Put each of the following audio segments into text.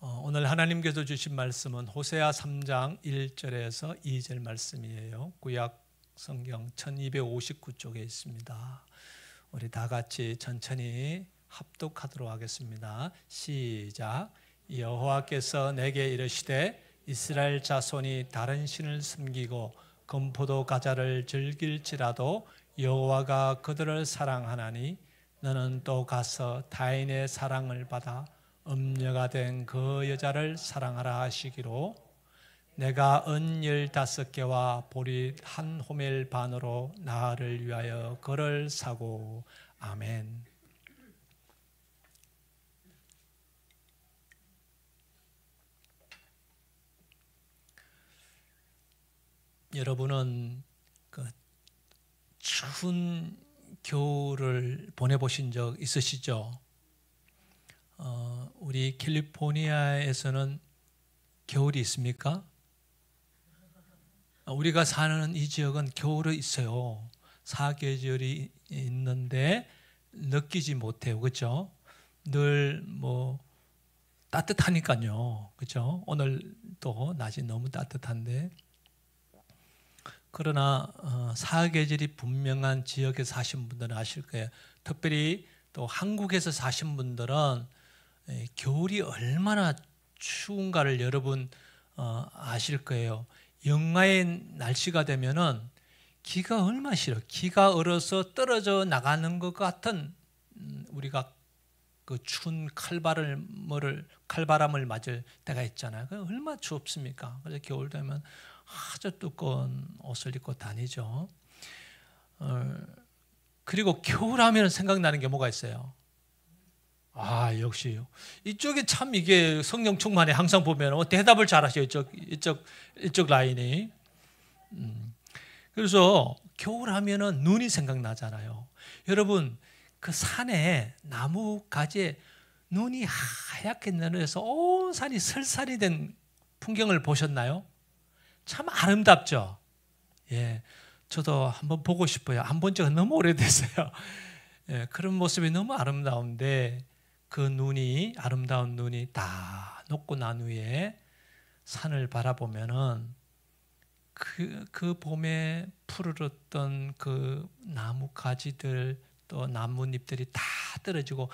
오늘 하나님께서 주신 말씀은 호세아 3장 1절에서 2절 말씀이에요. 구약 성경 1259쪽에 있습니다. 우리 다 같이 천천히 합독하도록 하겠습니다. 시작. 여호와께서 내게 이르시되 이스라엘 자손이 다른 신을 섬기고 금포도 가자를 즐길지라도 여호와가 그들을 사랑하나니 너는 또 가서 타인의 사랑을 받아 음녀가 된 그 여자를 사랑하라 하시기로 내가 은 15개와 보리 1호멜 반으로 나를 위하여 그를 사고. 아멘. 여러분은 그 추운 겨울을 보내보신 적 있으시죠? 우리 캘리포니아에서는 겨울이 있습니까? 우리가 사는 이 지역은 겨울이 있어요. 사계절이 있는데 느끼지 못해요. 그렇죠? 늘 따뜻하니까요. 그렇죠? 오늘도 낮이 너무 따뜻한데, 그러나 사계절이 분명한 지역에 사신 분들은 아실 거예요. 특별히 또 한국에서 사신 분들은 겨울이 얼마나 추운가를 여러분 아실 거예요. 영하의 날씨가 되면은 기가 얼마나 싫어. 기가 얼어서 떨어져 나가는 것 같은 우리가 그 추운 칼바람을 맞을 때가 있잖아요. 얼마나 춥습니까? 그래서 겨울 되면 아주 두꺼운 옷을 입고 다니죠. 그리고 겨울하면 생각나는 게 뭐가 있어요? 역시 이쪽에 참 이게 성령 충만에 항상 보면 대답을 잘하셔요. 이쪽 라인이. 그래서 겨울하면은 눈이 생각나잖아요. 여러분, 그 산에 나무 가지에 눈이 하얗게 내려서 온 산이 설산이 된 풍경을 보셨나요? 참 아름답죠. 예, 저도 한번 보고 싶어요. 안 본 지가 너무 오래됐어요. 예, 그런 모습이 너무 아름다운데 그 아름다운 눈이 다 녹고 난 후에 산을 바라보면은 그 봄에 푸르렀던 그 나무 가지들 또 나뭇잎들이 다 떨어지고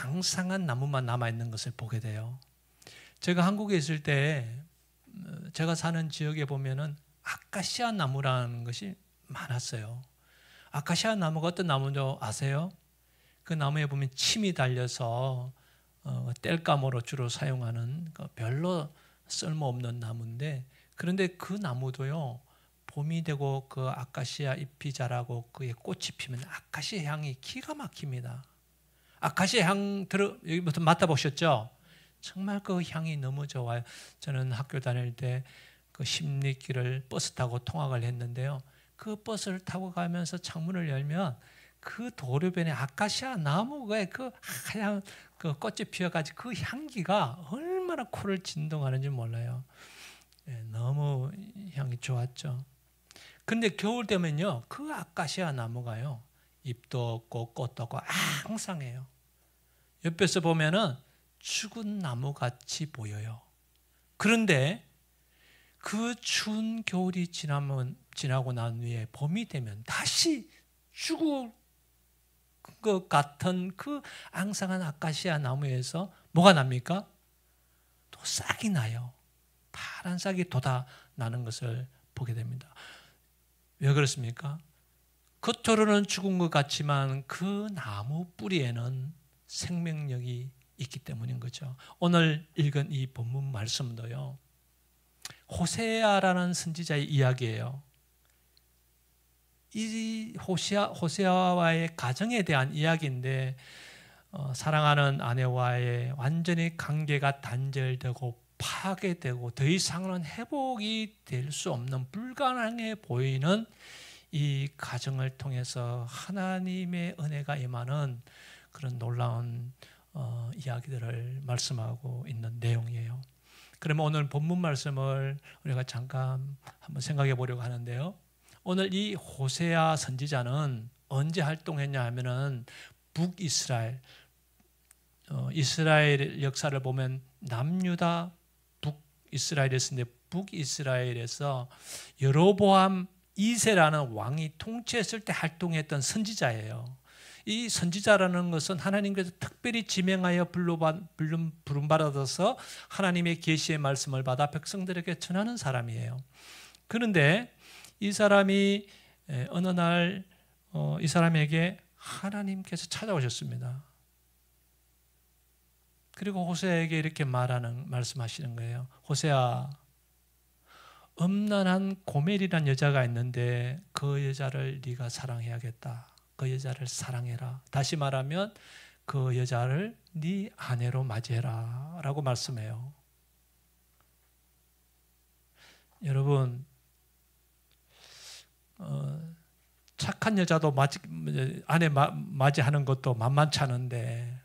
앙상한 나무만 남아있는 것을 보게 돼요. 제가 한국에 있을 때 제가 사는 지역에 보면은 아카시아 나무라는 것이 많았어요. 아카시아 나무가 어떤 나무인지 아세요? 그 나무에 보면 침이 달려서 땔감으로 주로 사용하는 별로 쓸모없는 나무인데, 그런데 그 나무도요, 봄이 되고 그 아카시아 잎이 자라고 그에 꽃이 피면 아카시아 향이 기가 막힙니다. 아카시아 향 여기부터 맡아보셨죠? 정말 그 향이 너무 좋아요. 저는 학교 다닐 때 그 십리길을 버스 타고 통학을 했는데요. 그 버스를 타고 가면서 창문을 열면 그 도로변에 아카시아 나무가 그 하얀 그 꽃이 피어가지고 그 향기가 얼마나 코를 진동하는지 몰라요. 너무 향이 좋았죠. 근데 겨울 되면요, 그 아카시아 나무가요, 잎도 없고 꽃도 없고 앙상해요. 옆에서 보면은 죽은 나무같이 보여요. 그런데 그 추운 겨울이 지나고 난 후에 봄이 되면 다시 죽을 것 같은 그 앙상한 아카시아 나무에서 뭐가 납니까? 또 싹이 나요. 파란 싹이 돋아나는 것을 보게 됩니다. 왜 그렇습니까? 겉으로는 죽은 것 같지만 그 나무 뿌리에는 생명력이 있기 때문인 거죠. 오늘 읽은 이 본문 말씀도요, 호세아라는 선지자의 이야기예요. 이 호세아와의 가정에 대한 이야기인데, 사랑하는 아내와의 완전히 관계가 단절되고 파괴되고 더 이상은 회복이 될 수 없는 불가능해 보이는 이 가정을 통해서 하나님의 은혜가 임하는 그런 놀라운 이야기들을 말씀하고 있는 내용이에요. 그러면 오늘 본문 말씀을 우리가 잠깐 한번 생각해 보려고 하는데요. 오늘 이 호세아 선지자는 언제 활동했냐 하면은 북이스라엘, 이스라엘 역사를 보면 남유다 북이스라엘이었는데 북이스라엘에서 여로보암 2세라는 왕이 통치했을 때 활동했던 선지자예요. 이 선지자라는 것은 하나님께서 특별히 지명하여 부름받아서 하나님의 계시의 말씀을 받아 백성들에게 전하는 사람이에요. 그런데 이 사람이 어느 날 이 사람에게 하나님께서 찾아오셨습니다. 그리고 호세아에게 이렇게 말씀하시는 거예요. 호세아, 음란한 고멜이라는 여자가 있는데 그 여자를 네가 사랑해야겠다. 그 여자를 사랑해라. 다시 말하면 그 여자를 네 아내로 맞이해라 라고 말씀해요. 여러분, 착한 여자도 아내 맞이하는 것도 만만치 않은데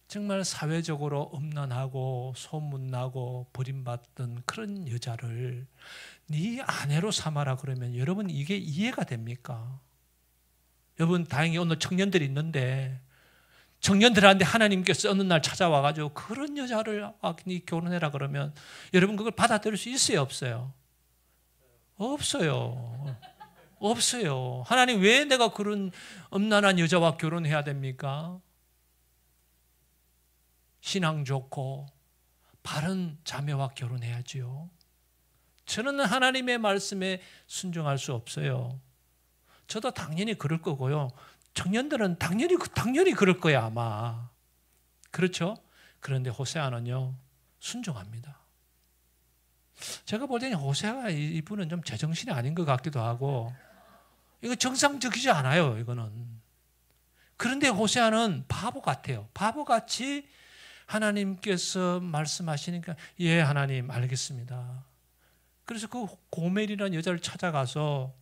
정말 사회적으로 음란하고 소문나고 버림받던 그런 여자를 네 아내로 삼아라 그러면 여러분 이게 이해가 됩니까? 여러분 다행히 오늘 청년들이 있는데 청년들한테 하나님께서 어느 날 찾아와가지고 그런 여자를 결혼해라 그러면 여러분 그걸 받아들일 수 있어요 없어요? 없어요. 없어요. 하나님 왜 내가 그런 음란한 여자와 결혼해야 됩니까? 신앙 좋고 바른 자매와 결혼해야지요. 저는 하나님의 말씀에 순종할 수 없어요. 저도 당연히 그럴 거고요. 청년들은 당연히 그럴 거야 아마. 그렇죠? 그런데 호세아는요 순종합니다. 제가 볼 때는 호세아가 이분은 좀 제정신이 아닌 것 같기도 하고 이거 정상적이지 않아요 이거는. 그런데 호세아는 바보 같아요. 바보같이 하나님께서 말씀하시니까 예 하나님 알겠습니다. 그래서 그 고멜이라는 여자를 찾아가서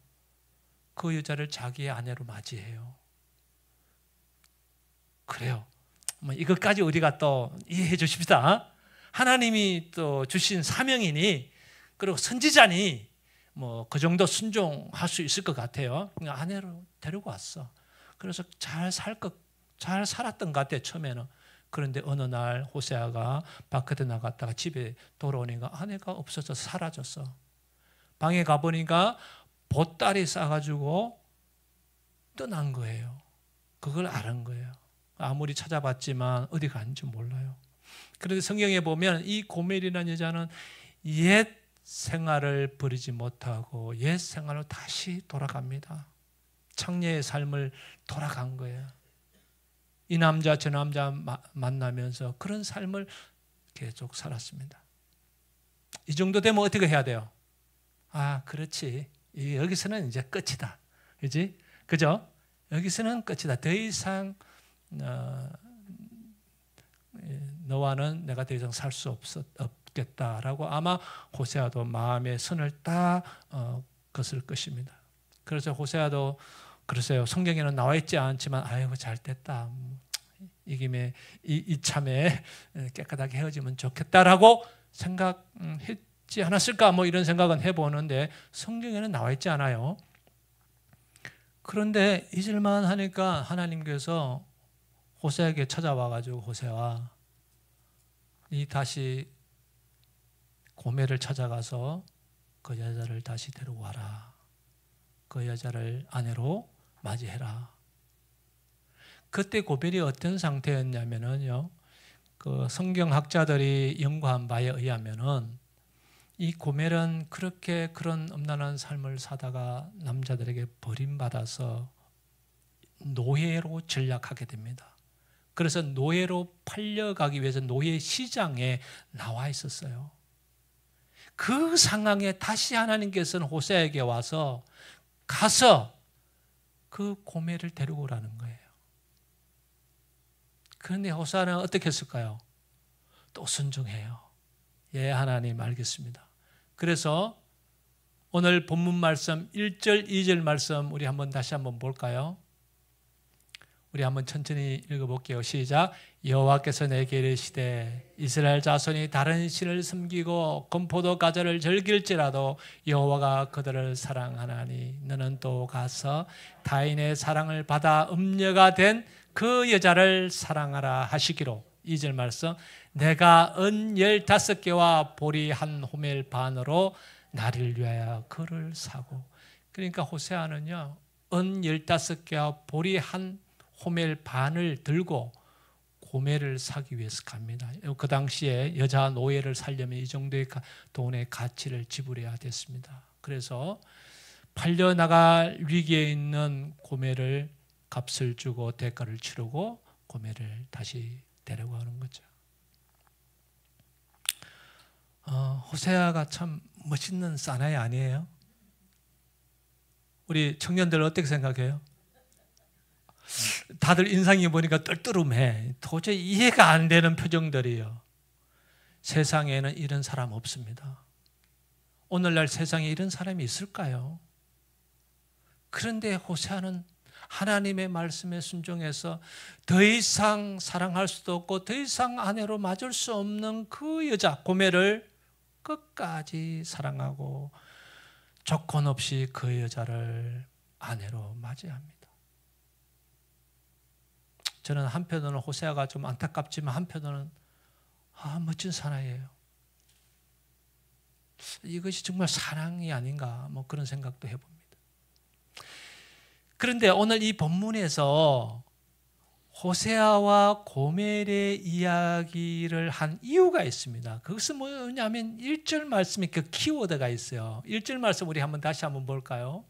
그 여자를 자기의 아내로 맞이해요. 그래요. 이것까지 우리가 또 이해해 주십시다. 하나님이 또 주신 사명이니 그리고 선지자니 그 정도 순종할 수 있을 것 같아요. 아내로 데리고 왔어. 그래서 잘 살았던 것 같아요 처음에는. 그런데 어느 날 호세아가 밖에 나갔다가 집에 돌아오니까 아내가 없어져 사라졌어. 방에 가보니까 보따리 싸가지고 떠난 거예요. 그걸 알은 거예요. 아무리 찾아봤지만 어디 간지 몰라요. 그런데 성경에 보면 이 고멜이라는 여자는 옛 생활을 버리지 못하고 옛 생활로 다시 돌아갑니다. 창녀의 삶을 돌아간 거예요. 이 남자 저 남자 만나면서 그런 삶을 계속 살았습니다. 이 정도 되면 어떻게 해야 돼요? 아 그렇지. 여기서는 이제 끝이다. 그지? 그죠? 여기서는 끝이다. 더 이상 너와는 내가 더 이상 살 수 없겠다라고 아마 호세아도 마음에 선을 딱 긋을 것입니다. 그래서 호세아도 그러세요. 성경에는 나와 있지 않지만 아이고 잘 됐다. 이 김에 이참에 깨끗하게 헤어지면 좋겠다라고 생각했지 않았을까 이런 생각은 해보는데 성경에는 나와 있지 않아요. 그런데 잊을만 하니까 하나님께서 호세아에게 찾아와가지고 호세아 이 다시 고멜을 찾아가서 그 여자를 다시 데리고 와라. 그 여자를 아내로 맞이해라. 그때 고멜이 어떤 상태였냐면요. 그 성경학자들이 연구한 바에 의하면은 이 고멜은 그런 음란한 삶을 사다가 남자들에게 버림받아서 노예로 전락하게 됩니다. 그래서 노예로 팔려가기 위해서 노예 시장에 나와 있었어요. 그 상황에 다시 하나님께서는 호세아에게 와서 가서 그 고멜을 데리고 오라는 거예요. 그런데 호세아는 어떻게 했을까요? 또 순종해요. 예, 하나님 알겠습니다. 그래서 오늘 본문 말씀 1절, 2절 말씀 우리 다시 한번 볼까요? 우리 한번 천천히 읽어볼게요. 시작. 여호와께서 내게 이르시되 이스라엘 자손이 다른 신을 섬기고 건포도 가지를 즐길지라도 여호와가 그들을 사랑하나니 너는 또 가서 타인의 사랑을 받아 음녀가 된 그 여자를 사랑하라 하시기로 2절 말씀, 내가 은 15개와 보리 한 호멜 반으로 나를 위하여 그를 사고. 그러니까 호세아는요, 은 15개와 보리 한 호멜 반을 들고 고멜을 사기 위해서 갑니다. 그 당시에 여자 노예를 살려면 이 정도의 돈의 가치를 지불해야 됐습니다. 그래서 팔려나갈 위기에 있는 고멜을 값을 주고 대가를 치르고 고멜을 다시 데려가는 거죠. 호세아가 참 멋있는 사나이 아니에요? 우리 청년들 어떻게 생각해요? 다들 인상이 보니까 떨떠름해. 도저히 이해가 안 되는 표정들이에요. 세상에는 이런 사람 없습니다. 오늘날 세상에 이런 사람이 있을까요? 그런데 호세아는 하나님의 말씀에 순종해서 더 이상 사랑할 수도 없고 더 이상 아내로 맞을 수 없는 그 여자 고멜을 끝까지 사랑하고 조건 없이 그 여자를 아내로 맞이합니다. 저는 한편으로는 호세아가 좀 안타깝지만 한편으로는 멋진 사나이예요. 이것이 정말 사랑이 아닌가 뭐 그런 생각도 해봅니다. 그런데 오늘 이 본문에서 호세아와 고멜의 이야기를 한 이유가 있습니다. 그것은 뭐냐면 1절 말씀에 그 키워드가 있어요. 1절 말씀 우리 다시 한번 볼까요?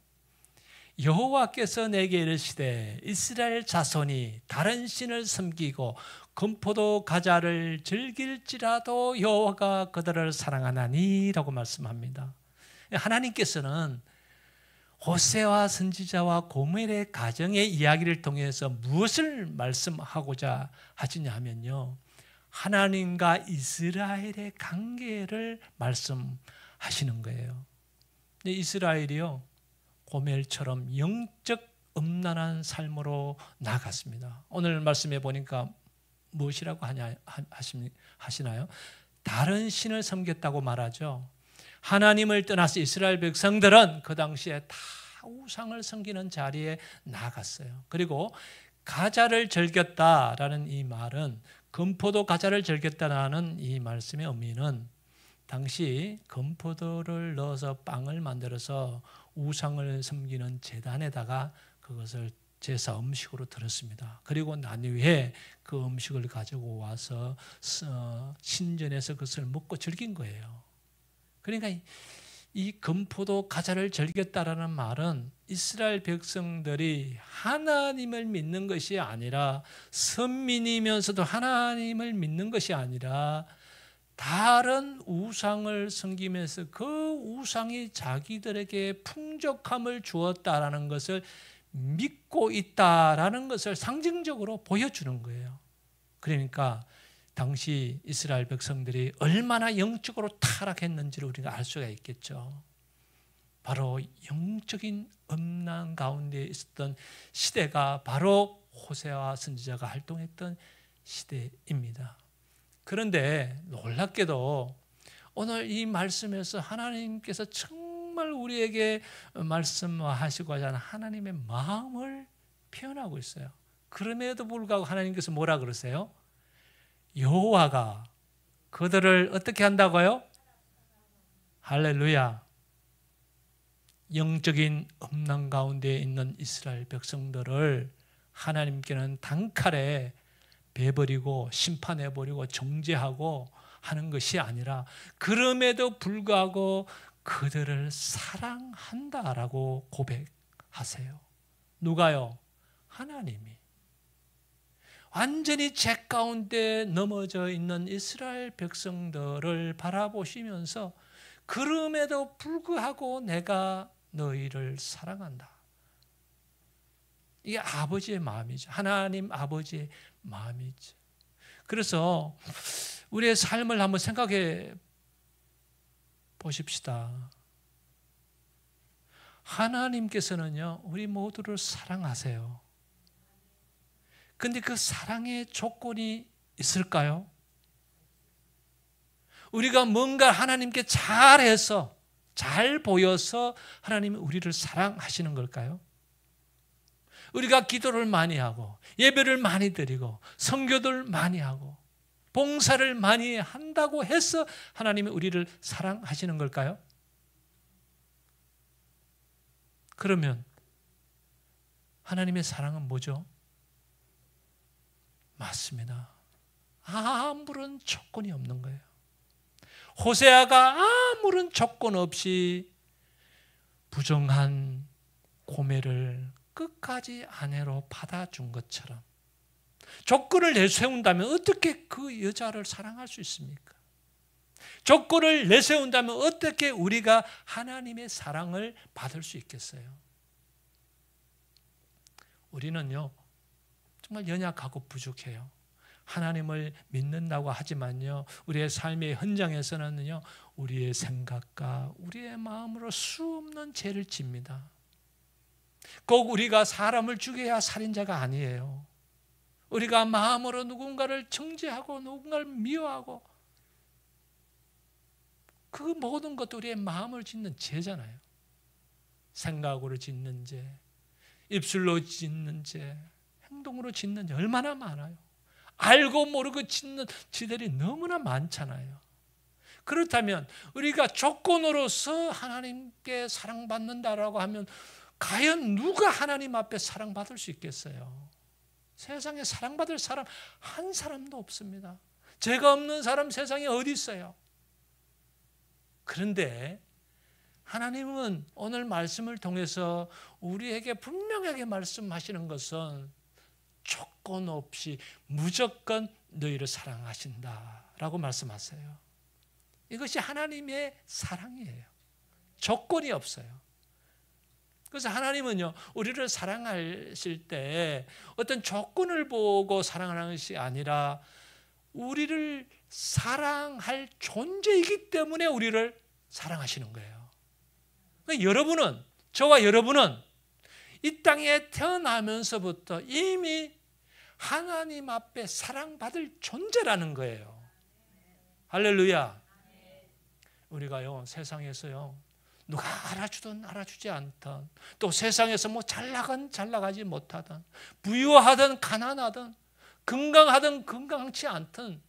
여호와께서 내게 이르시되 이스라엘 자손이 다른 신을 섬기고 금포도 가자를 즐길지라도 여호와가 그들을 사랑하나니 라고 말씀합니다. 하나님께서는 호세와 선지자와 고멜의 가정의 이야기를 통해서 무엇을 말씀하고자 하시냐면요, 하나님과 이스라엘의 관계를 말씀하시는 거예요. 이스라엘이요, 고멜처럼 영적 음란한 삶으로 나갔습니다. 오늘 말씀해 보니까 무엇이라고 하시나요? 다른 신을 섬겼다고 말하죠. 하나님을 떠나서 이스라엘 백성들은 그 당시에 다 우상을 섬기는 자리에 나갔어요. 그리고 가자를 즐겼다라는 이 말은, 금포도 가자를 즐겼다라는 이 말씀의 의미는 당시 금포도를 넣어서 빵을 만들어서 우상을 섬기는 제단에다가 그것을 제사 음식으로 들었습니다. 그리고 난 후에 그 음식을 가지고 와서 신전에서 그것을 먹고 즐긴 거예요. 그러니까 이 금포도 가자를 즐겼다라는 말은 이스라엘 백성들이 하나님을 믿는 것이 아니라, 선민이면서도 하나님을 믿는 것이 아니라 다른 우상을 섬기면서 그 우상이 자기들에게 풍족함을 주었다라는 것을 믿고 있다라는 것을 상징적으로 보여주는 거예요. 그러니까 당시 이스라엘 백성들이 얼마나 영적으로 타락했는지를 우리가 알 수가 있겠죠. 바로 영적인 음란 가운데 있었던 시대가 바로 호세아와 선지자가 활동했던 시대입니다. 그런데 놀랍게도 오늘 이 말씀에서 하나님께서 정말 우리에게 말씀하시고자 하는 하나님의 마음을 표현하고 있어요. 그럼에도 불구하고 하나님께서 뭐라 그러세요? 여호와가 그들을 어떻게 한다고요? 할렐루야. 영적인 음란 가운데 있는 이스라엘 백성들을 하나님께는 단칼에 베버리고 심판해버리고 정죄하고 하는 것이 아니라, 그럼에도 불구하고 그들을 사랑한다라고 고백하세요. 누가요? 하나님이. 완전히 죄 가운데 넘어져 있는 이스라엘 백성들을 바라보시면서 그럼에도 불구하고 내가 너희를 사랑한다. 이게 아버지의 마음이죠. 하나님 아버지의 마음이죠. 그래서 우리의 삶을 한번 생각해 보십시다. 하나님께서는요, 우리 모두를 사랑하세요. 근데 그 사랑의 조건이 있을까요? 우리가 뭔가 하나님께 잘해서, 잘 보여서 하나님이 우리를 사랑하시는 걸까요? 우리가 기도를 많이 하고 예배를 많이 드리고 선교를 많이 하고 봉사를 많이 한다고 해서 하나님이 우리를 사랑하시는 걸까요? 그러면 하나님의 사랑은 뭐죠? 맞습니다. 아무런 조건이 없는 거예요. 호세아가 아무런 조건 없이 부정한 고멜을 끝까지 아내로 받아준 것처럼 조건을 내세운다면 어떻게 그 여자를 사랑할 수 있습니까? 조건을 내세운다면 어떻게 우리가 하나님의 사랑을 받을 수 있겠어요? 우리는요, 정말 연약하고 부족해요. 하나님을 믿는다고 하지만요, 우리의 삶의 현장에서는요, 우리의 생각과 우리의 마음으로 수없는 죄를 짓니다. 꼭 우리가 사람을 죽여야 살인자가 아니에요. 우리가 마음으로 누군가를 정죄하고 누군가를 미워하고 그 모든 것도 우리의 마음을 짓는 죄잖아요. 생각으로 짓는 죄, 입술로 짓는 죄, 행동으로 짓는 죄 얼마나 많아요. 알고 모르고 짓는 죄들이 너무나 많잖아요. 그렇다면 우리가 조건으로서 하나님께 사랑받는다라고 하면 과연 누가 하나님 앞에 사랑받을 수 있겠어요? 세상에 사랑받을 사람 한 사람도 없습니다. 죄가 없는 사람 세상에 어디 있어요? 그런데 하나님은 오늘 말씀을 통해서 우리에게 분명하게 말씀하시는 것은 조건 없이 무조건 너희를 사랑하신다라고 말씀하세요. 이것이 하나님의 사랑이에요. 조건이 없어요. 그래서 하나님은요, 우리를 사랑하실 때 어떤 조건을 보고 사랑하는 것이 아니라 우리를 사랑할 존재이기 때문에 우리를 사랑하시는 거예요. 그러니까 여러분은, 저와 여러분은 이 땅에 태어나면서부터 이미 하나님 앞에 사랑받을 존재라는 거예요. 할렐루야. 우리가요, 세상에서요, 누가 알아주든 알아주지 않든, 또 세상에서 뭐 잘나간 잘나가지 못하든, 부유하든 가난하든, 건강하든 건강치 않든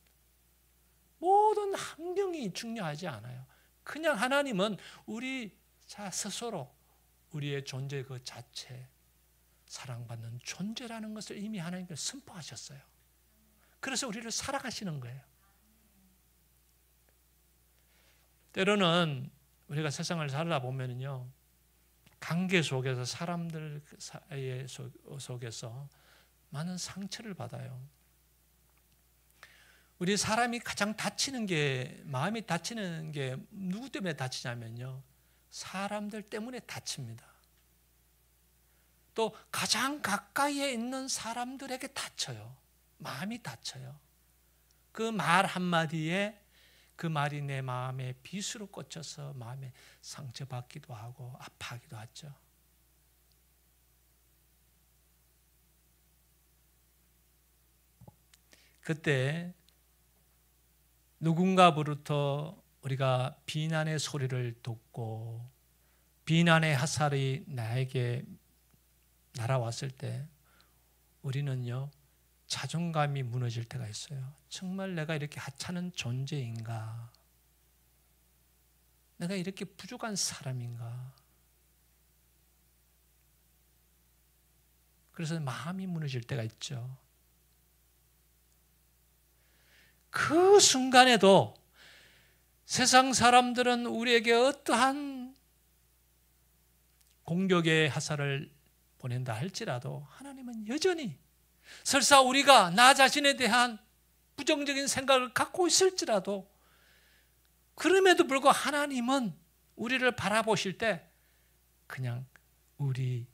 모든 환경이 중요하지 않아요. 그냥 하나님은 우리 스스로 우리의 존재 그 자체 사랑받는 존재라는 것을 이미 하나님께서 선포하셨어요. 그래서 우리를 사랑하시는 거예요. 때로는 우리가 세상을 살다 보면요, 관계 속에서 사람들 사이 속에서 많은 상처를 받아요. 우리 사람이 가장 다치는 게, 마음이 다치는 게 누구 때문에 다치냐면요, 사람들 때문에 다칩니다. 또 가장 가까이에 있는 사람들에게 다쳐요. 마음이 다쳐요. 그 말 한마디에 그 말이 내 마음에 빗으로 꽂혀서 마음에 상처받기도 하고 아파하기도 하죠. 그때 누군가로부터 우리가 비난의 소리를 듣고 비난의 화살이 나에게 날아왔을 때 우리는요, 자존감이 무너질 때가 있어요. 정말 내가 이렇게 하찮은 존재인가? 내가 이렇게 부족한 사람인가? 그래서 마음이 무너질 때가 있죠. 그 순간에도 세상 사람들은 우리에게 어떠한 공격의 화살을 보낸다 할지라도 하나님은 여전히, 설사 우리가 나 자신에 대한 부정적인 생각을 갖고 있을지라도 그럼에도 불구하고 하나님은 우리를 바라보실 때 그냥 우리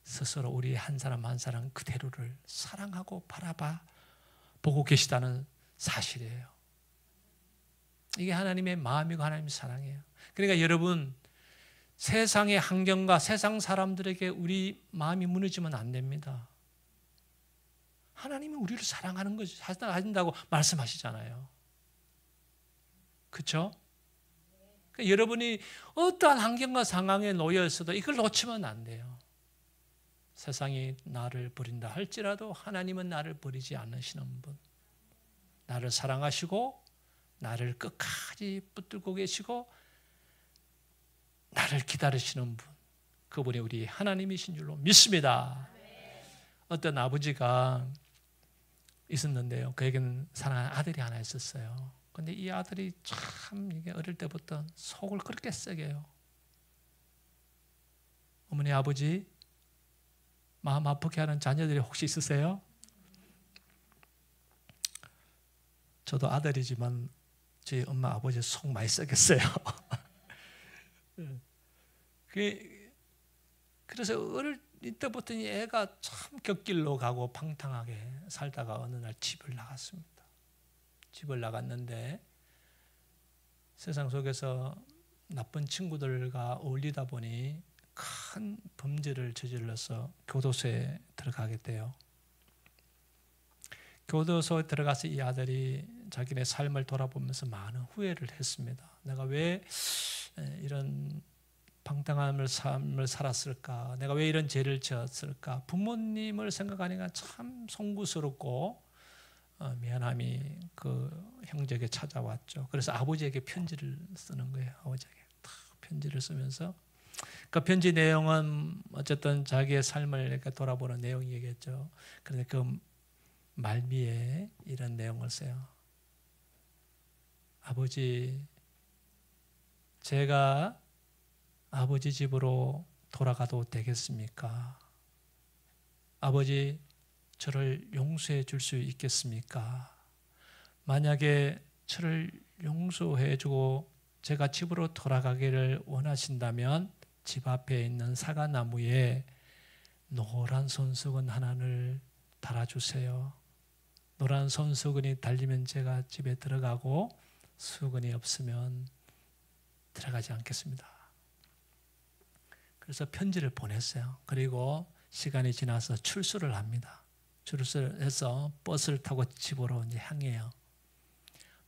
스스로 우리 한 사람 한 사람 그대로를 사랑하고 보고 계시다는 사실이에요. 이게 하나님의 마음이고 하나님의 사랑이에요. 그러니까 여러분, 세상의 환경과 세상 사람들에게 우리 마음이 무너지면 안 됩니다. 하나님은 우리를 사랑하는 것이 하신다고 말씀하시잖아요. 그렇죠? 그러니까 여러분이 어떠한 환경과 상황에 놓여 있어도 이걸 놓치면 안 돼요. 세상이 나를 버린다 할지라도 하나님은 나를 버리지 않으시는 분. 나를 사랑하시고 나를 끝까지 붙들고 계시고 나를 기다리시는 분, 그분이 우리 하나님이신 줄로 믿습니다. 어떤 아버지가 있었는데요, 그에게는 사랑하는 아들이 하나 있었어요. 근데 이 아들이 참 이게 어릴 때부터 속을 그렇게 썩여요. 어머니 아버지 마음 아프게 하는 자녀들이 혹시 있으세요? 저도 아들이지만 저희 엄마 아버지 속 많이 썩였어요. 그래서 어릴 때부터 이 애가 참 곁길로 가고 방탕하게 살다가 어느 날 집을 나갔습니다. 집을 나갔는데 세상 속에서 나쁜 친구들과 어울리다 보니 큰 범죄를 저질러서 교도소에 들어가게 돼요. 교도소에 들어가서 이 아들이 자기네 삶을 돌아보면서 많은 후회를 했습니다. 내가 왜 이런 방탕한 삶을 살았을까? 내가 왜 이런 죄를 지었을까? 부모님을 생각하니까 참 송구스럽고 미안함이 그 형제에게 찾아왔죠. 그래서 아버지에게 편지를 쓰는 거예요. 아버지에게 편지를 쓰면서 그 편지 내용은 어쨌든 자기의 삶을 이렇게 돌아보는 내용이겠죠. 그런데 그 말미에 이런 내용을 써요. 아버지, 제가 아버지 집으로 돌아가도 되겠습니까? 아버지, 저를 용서해 줄 수 있겠습니까? 만약에 저를 용서해 주고 제가 집으로 돌아가기를 원하신다면 집 앞에 있는 사과나무에 노란 손수건 하나를 달아주세요. 노란 손수건이 달리면 제가 집에 들어가고 수건이 없으면 들어가지 않겠습니다. 그래서 편지를 보냈어요. 그리고 시간이 지나서 출소를 합니다. 출소를 해서 버스를 타고 집으로 이제 향해요.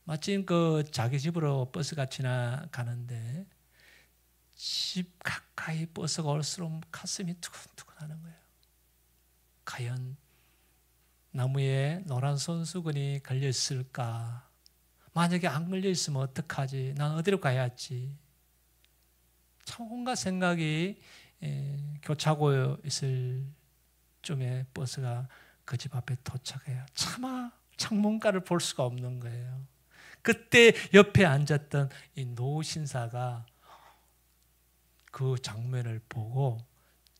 마침 그 자기 집으로 버스가 지나가는데 집 가까이 버스가 올수록 가슴이 두근두근하는 거예요. 과연 나무에 노란 손수건이 걸려 있을까? 만약에 안 걸려 있으면 어떡하지? 난 어디로 가야 할지. 참 온갖 생각이 교차하고 있을 쯤에 버스가 그 집 앞에 도착해요. 차마 창문가를 볼 수가 없는 거예요. 그때 옆에 앉았던 이 노 신사가 그 장면을 보고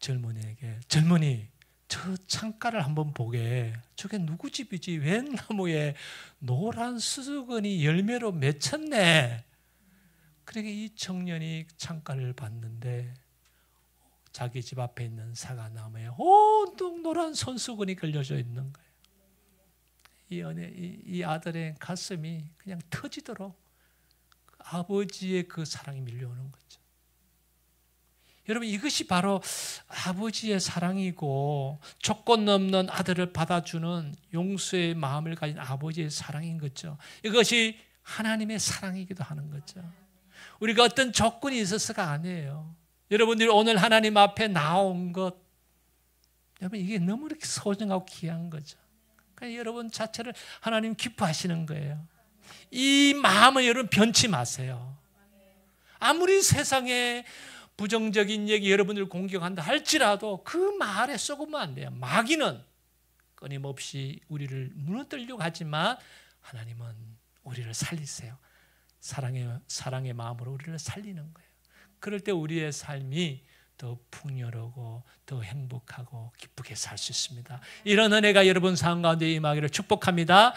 젊은이에게, 젊은이, 저 창가를 한번 보게. 저게 누구 집이지? 웬 나무에 노란 수수건이 열매로 맺혔네. 그러니까 이 청년이 창가를 봤는데 자기 집 앞에 있는 사과나무에 온통 노란 손수건이 걸려져 있는 거예요. 이 아들의 가슴이 그냥 터지도록 아버지의 그 사랑이 밀려오는 거죠. 여러분, 이것이 바로 아버지의 사랑이고 조건 없는 아들을 받아주는 용서의 마음을 가진 아버지의 사랑인 거죠. 이것이 하나님의 사랑이기도 하는 거죠. 우리가 어떤 조건이 있어서가 아니에요. 여러분들이 오늘 하나님 앞에 나온 것, 여러분 이게 너무 이렇게 소중하고 귀한 거죠. 그러니까 여러분 자체를 하나님 기뻐하시는 거예요. 이 마음을 여러분 변치 마세요. 아무리 세상에 부정적인 얘기 여러분들 공격한다 할지라도 그 말에 쏘으면 안 돼요. 마귀는 끊임없이 우리를 무너뜨리려고 하지만 하나님은 우리를 살리세요. 사랑의 마음으로 우리를 살리는 거예요. 그럴 때 우리의 삶이 더 풍요로고 더 행복하고 기쁘게 살 수 있습니다. 이런 은혜가 여러분 삶 가운데 임하기를 축복합니다.